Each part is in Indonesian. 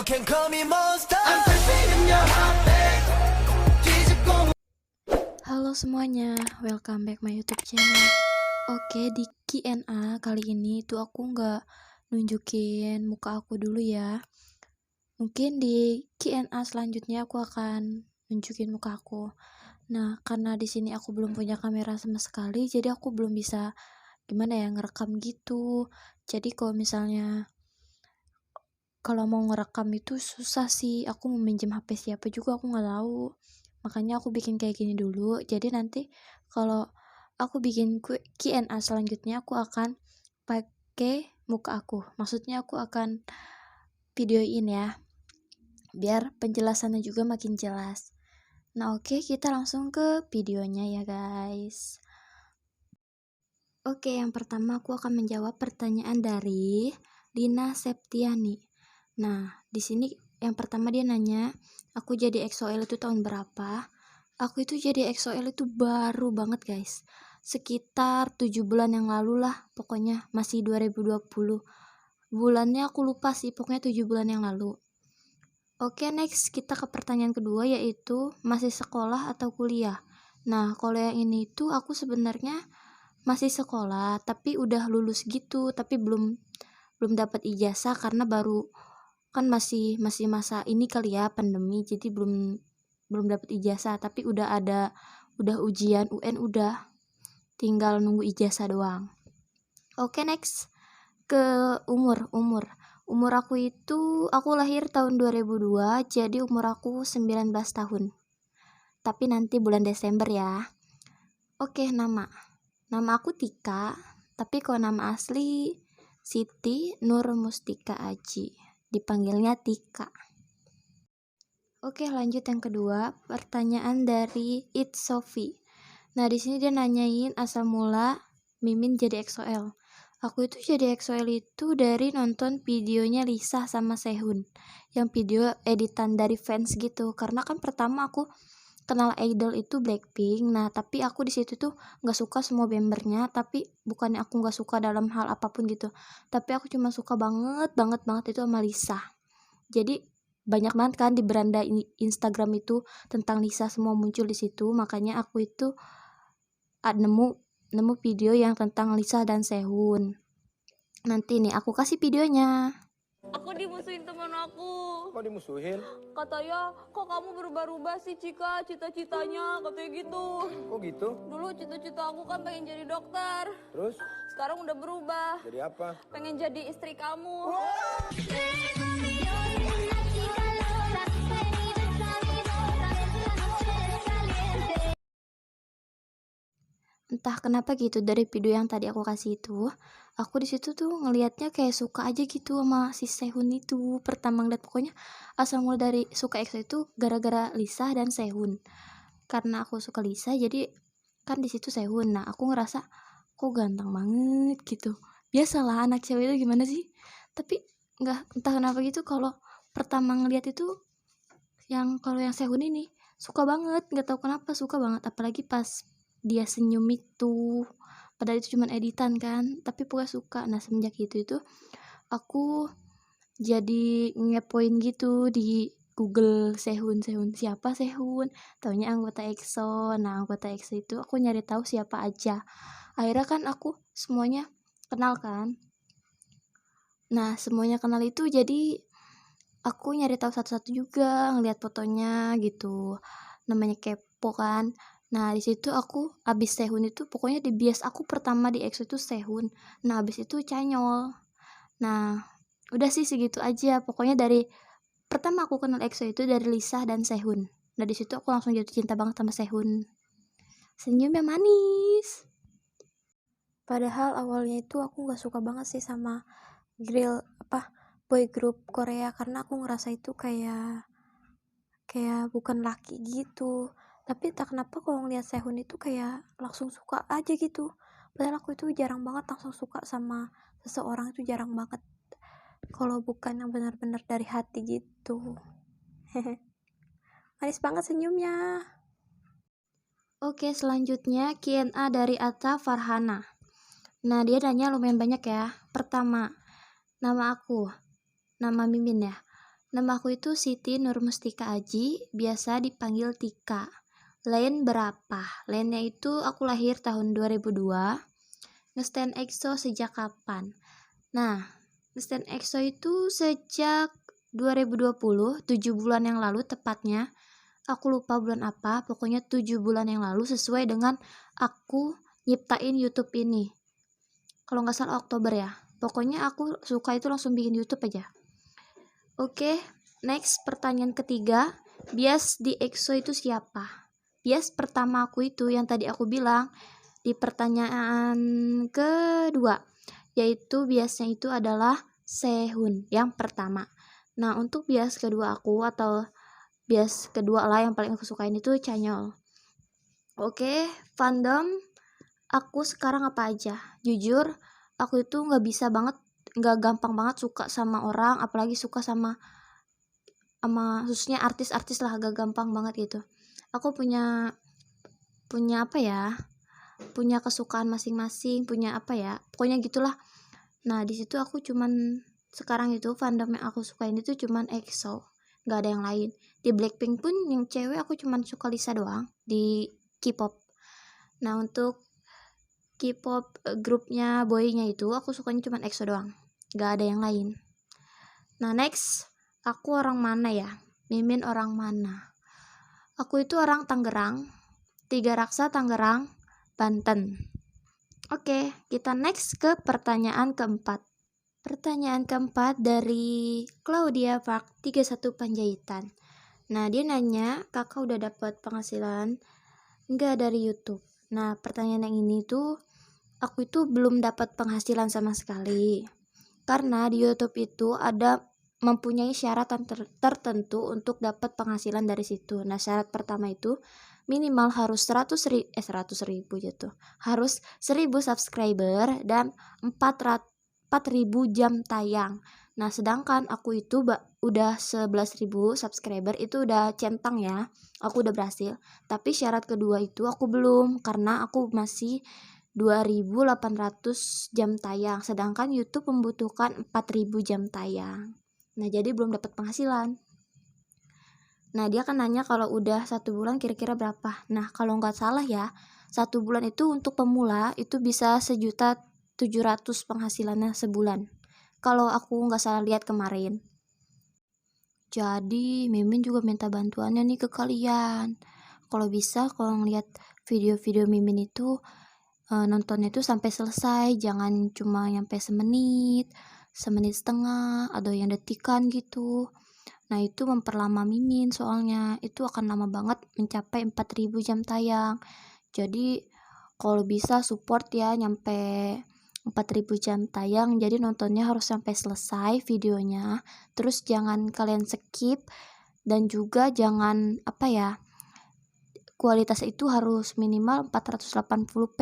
You can call me monster. I'm creeping in your heart, babe. 뒤집고. Halo semuanya, welcome back my YouTube channel. Oke, di Q&A kali ini tuh aku nggak nunjukin muka aku dulu ya. Mungkin di Q&A selanjutnya aku akan nunjukin muka aku. Nah, karena di sini aku belum punya kamera sama sekali, jadi aku belum bisa gimana ya ngerekam gitu. Jadi kalau mau ngerekam itu susah sih, aku mau minjem HP siapa juga aku nggak tahu. Makanya aku bikin kayak gini dulu. Jadi nanti kalau aku bikin Q&A selanjutnya aku akan pakai muka aku. Maksudnya aku akan videoin ya, biar penjelasannya juga makin jelas. Nah oke, kita langsung ke videonya ya guys. Oke, yang pertama aku akan menjawab pertanyaan dari Lina Septiani. Nah, di sini yang pertama dia nanya, aku jadi EXO-L itu tahun berapa? Aku itu jadi EXO-L itu baru banget guys. Sekitar 7 bulan yang lalu lah, pokoknya masih 2020. Bulannya aku lupa sih, pokoknya 7 bulan yang lalu. Oke, next kita ke pertanyaan kedua yaitu masih sekolah atau kuliah. Nah, kalau yang ini tuh aku sebenarnya masih sekolah, tapi udah lulus gitu, tapi belum dapat ijazah karena baru kan masih masa ini kali ya pandemi, jadi belum dapat ijazah, tapi udah ujian UN, udah tinggal nunggu ijazah doang. Oke, next ke umur aku itu, aku lahir tahun 2002, jadi umur aku 19 tahun, tapi nanti bulan Desember ya. Oke, nama aku Tika, tapi kalau nama asli Siti Nur Mustika Aji, dipanggilnya Tika. Oke, lanjut yang kedua, pertanyaan dari It's Sophie. Nah, di sini dia nanyain asal mula Mimin jadi EXO-L. Aku itu jadi EXO-L itu dari nonton videonya Lisa sama Sehun, yang video editan dari fans gitu. Karena kan pertama aku kenal idol itu Blackpink. Nah, tapi aku di situ tuh nggak suka semua membernya, tapi bukannya aku nggak suka dalam hal apapun gitu, tapi aku cuma suka banget itu sama Lisa. Jadi banyak banget kan di beranda Instagram itu tentang Lisa, semua muncul di situ. Makanya aku itu nemu video yang tentang Lisa dan Sehun. Nanti nih aku kasih videonya. Aku dimusuhin teman aku. Kok dimusuhin? Katanya, kok kamu berubah-ubah sih Cika, cita-citanya, katanya gitu. Kok gitu? Dulu cita-cita aku kan pengen jadi dokter. Terus Sekarang udah berubah, jadi apa? pengen jadi istri kamu. Entah kenapa gitu, dari video yang tadi aku kasih itu, aku di situ tuh ngelihatnya kayak suka aja gitu sama si Sehun itu. Pertama ngeliat, pokoknya asal mulai dari suka EXO itu gara-gara Lisa dan Sehun. Karena aku suka Lisa, jadi kan di situ Sehun. Nah, aku ngerasa kok ganteng banget gitu. Biasalah anak cewek itu gimana sih? Tapi nggak, entah kenapa gitu, kalau pertama ngeliat itu kalau yang Sehun ini suka banget, nggak tahu kenapa suka banget, apalagi pas dia senyum itu, padahal itu cuma editan kan, tapi pokoknya suka. Nah, semenjak itu aku jadi ngepoin gitu di Google, Sehun siapa Sehun, taunya anggota EXO. Nah, anggota EXO itu aku nyari tahu siapa aja, akhirnya kan aku semuanya kenal kan. Nah, semuanya kenal itu jadi aku nyari tahu satu-satu juga, ngeliat fotonya gitu, namanya kepo kan. Nah, di situ aku abis Sehun itu, pokoknya di bias aku pertama di EXO itu Sehun. Nah, abis itu Chanyeol. Nah, udah sih segitu aja. Pokoknya dari pertama aku kenal EXO itu dari Lisa dan Sehun. Nah, di situ aku langsung jatuh cinta banget sama Sehun. Senyumnya manis. Padahal awalnya itu aku nggak suka banget sih sama boy group Korea, karena aku ngerasa itu kayak bukan laki gitu. Tapi tak kenapa kalau ngeliat Sehun itu kayak langsung suka aja gitu. Padahal aku itu jarang banget langsung suka sama seseorang, itu jarang banget kalau bukan yang benar-benar dari hati gitu. Manis banget senyumnya. Oke, selanjutnya Q&A dari Atta Farhana. Nah, dia nanya lumayan banyak ya. Pertama, nama aku, nama Mimin ya. Nama aku itu Siti Nurmustika Aji, biasa dipanggil Tika. Len berapa? Lennya itu aku lahir tahun 2002. Ngestan EXO sejak kapan? Nah, ngestan EXO itu sejak 2020, 7 bulan yang lalu tepatnya. Aku lupa bulan apa, pokoknya 7 bulan yang lalu sesuai dengan aku nyiptain YouTube ini. Kalau nggak salah Oktober ya. Pokoknya aku suka itu langsung bikin YouTube aja. Oke, next pertanyaan ketiga. Bias di EXO itu siapa? Bias pertama aku itu yang tadi aku bilang di pertanyaan kedua, yaitu biasnya itu adalah Sehun yang pertama. Nah, untuk bias kedua aku atau bias kedua lah yang paling aku sukain itu Chanyeol. Oke, fandom aku sekarang apa aja? Jujur, aku itu nggak gampang banget suka sama orang, apalagi suka sama khususnya artis-artis lah, agak gampang banget gitu. Aku punya apa ya? Punya kesukaan masing-masing, punya apa ya? Pokoknya gitulah. Nah, di situ aku cuman sekarang itu fandom yang aku sukain itu cuman EXO, nggak ada yang lain. Di Blackpink pun yang cewek aku cuman suka Lisa doang di K-pop. Nah, untuk K-pop grupnya boynya itu aku sukanya cuman EXO doang, nggak ada yang lain. Nah, next, aku orang mana ya? Mimin orang mana? Aku itu orang Tangerang, Tiga Raksa Tangerang, Banten. Oke, kita next ke pertanyaan keempat. Pertanyaan keempat dari Claudia Park 31 Panjaitan. Nah, dia nanya, kakak udah dapat penghasilan nggak dari YouTube? Nah, pertanyaan yang ini tuh, aku itu belum dapat penghasilan sama sekali. Karena di YouTube itu ada mempunyai syarat tertentu untuk dapat penghasilan dari situ. Nah, syarat pertama itu minimal harus 100.000 gitu. Harus 1.000 subscriber dan 4.000 jam tayang. Nah, sedangkan aku itu udah 11.000 subscriber, itu udah centang ya. Aku udah berhasil. Tapi syarat kedua itu aku belum, karena aku masih 2.800 jam tayang, sedangkan YouTube membutuhkan 4.000 jam tayang. Nah, jadi belum dapat penghasilan. Nah, dia kan nanya kalau udah 1 bulan kira-kira berapa. Nah, kalau nggak salah ya, 1 bulan itu untuk pemula itu bisa 1.700.000 penghasilannya sebulan, kalau aku nggak salah lihat kemarin. Jadi Mimin juga minta bantuannya nih ke kalian. Kalau bisa, kalau ngeliat video-video Mimin itu nontonnya itu sampai selesai, jangan cuma nyampe semenit setengah, atau yang detikan gitu. Nah, itu memperlama Mimin, soalnya itu akan lama banget mencapai 4.000 jam tayang. Jadi kalau bisa support ya nyampe 4.000 jam tayang, jadi nontonnya harus sampai selesai videonya. Terus jangan kalian skip, dan juga jangan kualitas itu harus minimal 480p,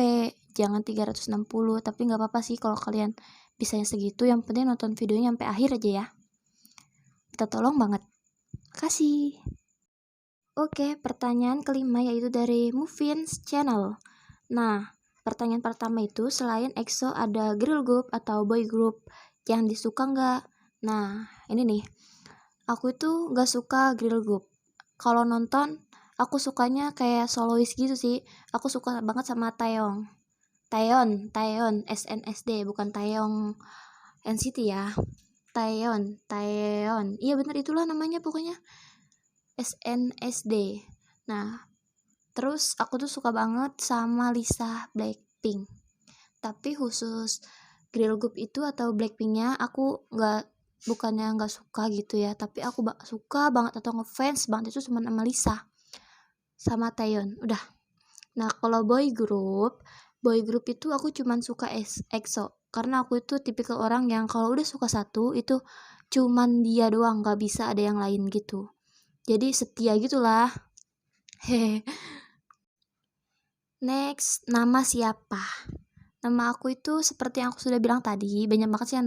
jangan 360, tapi nggak apa-apa sih kalau kalian bisanya segitu, yang penting nonton videonya sampai akhir aja ya. Kita tolong banget. Kasih. Oke, pertanyaan kelima yaitu dari Muvins Channel. Nah, pertanyaan pertama itu, selain EXO ada girl group atau boy group yang disuka nggak? Nah, ini nih, aku itu nggak suka girl group. Kalau nonton, aku sukanya kayak solois gitu sih. Aku suka banget sama Taeyong, SNSD, bukan Taeyong NCT ya. Taeyeon. Iya bener, itulah namanya pokoknya. SNSD. Nah, terus aku tuh suka banget sama Lisa Blackpink. Tapi khusus girl group itu atau Blackpinknya aku bukannya nggak suka gitu ya, tapi aku suka banget atau ngefans banget itu cuma sama Lisa sama Taeyeon, udah. Nah, kalau boy group itu aku cuman suka EXO, karena aku itu tipikal orang yang kalau udah suka satu itu cuman dia doang, nggak bisa ada yang lain gitu. Jadi setia gitulah. Hehe. Next, nama siapa? Nama aku itu seperti yang aku sudah bilang tadi, banyak banget sih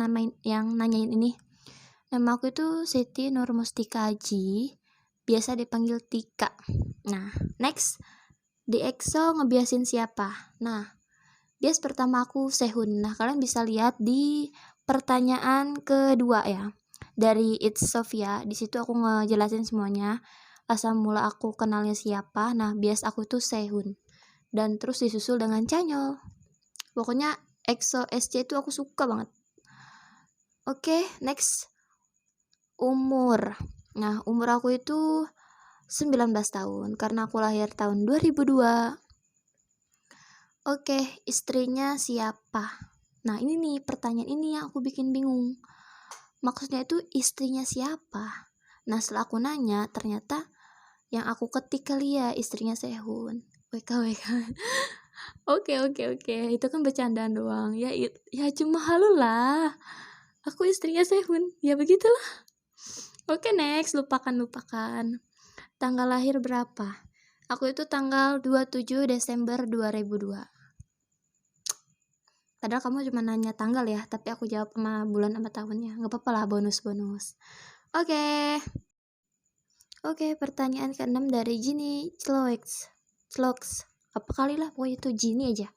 yang nanyain ini. Nama aku itu Siti Nurmustika Aji, biasa dipanggil Tika. Nah, next, di EXO ngebiasin siapa? Nah, bias pertama aku Sehun. Nah, kalian bisa lihat di pertanyaan kedua ya. dari It's Sofia. Di situ aku ngejelasin semuanya. Asal mula aku kenalnya siapa. Nah, bias aku tuh Sehun. Dan terus disusul dengan Chanyeol. Pokoknya EXO SC itu aku suka banget. Oke, next. Umur. Nah, umur aku itu 19 tahun karena aku lahir tahun 2002. Oke, istrinya siapa? Nah, ini nih pertanyaan ini yang aku bikin bingung. Maksudnya itu istrinya siapa? Nah, setelah aku nanya, ternyata yang aku ketik kali ya istrinya Sehun. WKWK. Oke. Itu kan bercandaan doang. Ya cuma halu lah. Aku istrinya Sehun. Ya begitulah. Oke, next. Lupakan. Tanggal lahir berapa? Aku itu tanggal 27 Desember 2002. Padahal kamu cuma nanya tanggal ya, tapi aku jawab sama bulan sama tahunnya. Nggak apa-apa lah, bonus. Oke, pertanyaan ke-6 dari Jinny Clox. Apa kali lah, pokoknya itu Jinny aja.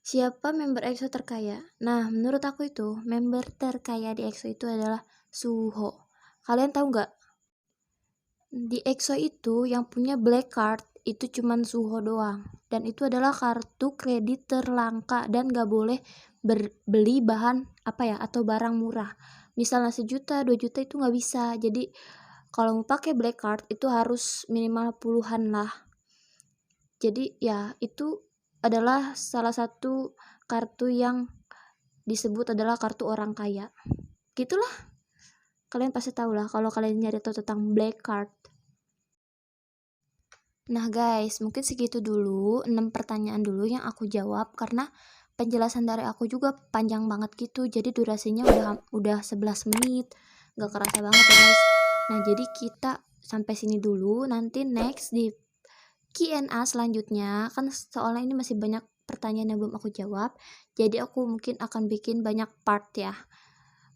Siapa member EXO terkaya? Nah, menurut aku itu, member terkaya di EXO itu adalah Suho. Kalian tahu nggak? Di EXO itu yang punya black card itu cuman Suho doang. Dan itu adalah kartu kredit terlangka dan gak boleh beli bahan atau barang murah. Misalnya 1 juta, 2 juta itu gak bisa. Jadi kalau mau pakai black card itu harus minimal puluhan lah. Jadi ya itu adalah salah satu kartu yang disebut adalah kartu orang kaya. Gitulah. Kalian pasti tahu lah kalau kalian nyari tahu tentang black card. Nah guys, mungkin segitu dulu 6 pertanyaan dulu yang aku jawab karena penjelasan dari aku juga panjang banget gitu. Jadi durasinya udah 11 menit. Gak kerasa banget ya guys. Nah, jadi kita sampai sini dulu. Nanti next di Q&A selanjutnya kan soalnya ini masih banyak pertanyaan yang belum aku jawab. Jadi aku mungkin akan bikin banyak part ya.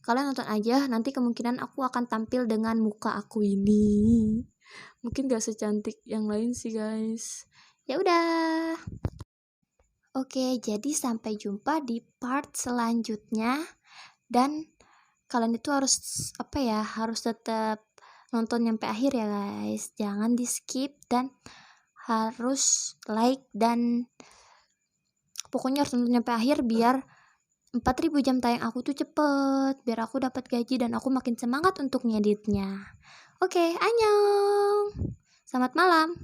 Kalian nonton aja, nanti kemungkinan aku akan tampil dengan muka aku ini. Mungkin gak secantik yang lain sih guys. Ya udah. Oke, jadi sampai jumpa di part selanjutnya. Dan kalian itu harus harus tetap nonton sampai akhir ya guys. Jangan di skip dan harus like dan pokoknya harus nonton sampai akhir biar 4000 jam tayang aku tuh cepet, biar aku dapat gaji dan aku makin semangat untuk ngeditnya. Oke, annyeong. Selamat malam.